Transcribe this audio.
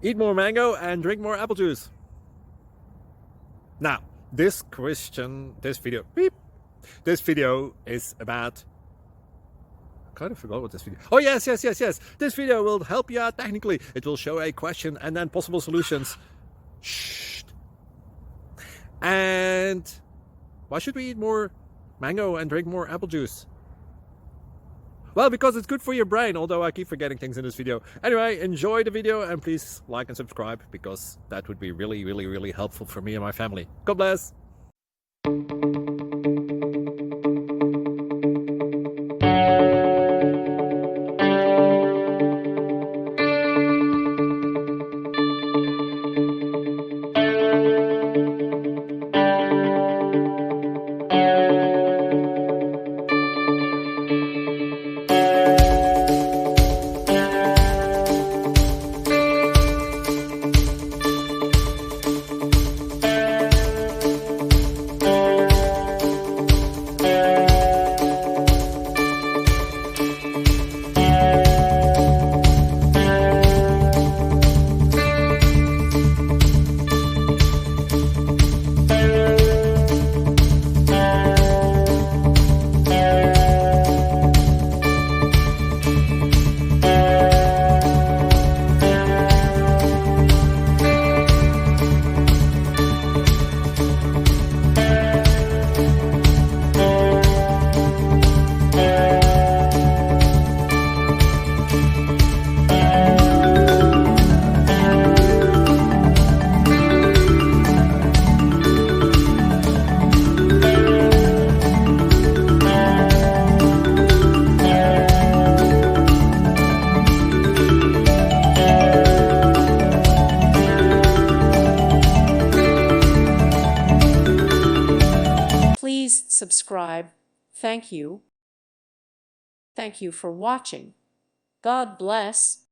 Eat more mango and drink more apple juice. Now, this video is about... I kind of forgot what this video... Oh, yes. This video will help you out technically. It will show a question and then possible solutions. Shh. And why should we eat more mango and drink more apple juice? Well, because it's good for your brain, although I keep forgetting things in this video. Anyway, enjoy the video and please like and subscribe, because that would be really helpful for me and my family. God bless! Please subscribe. Thank you. Thank you for watching. God bless.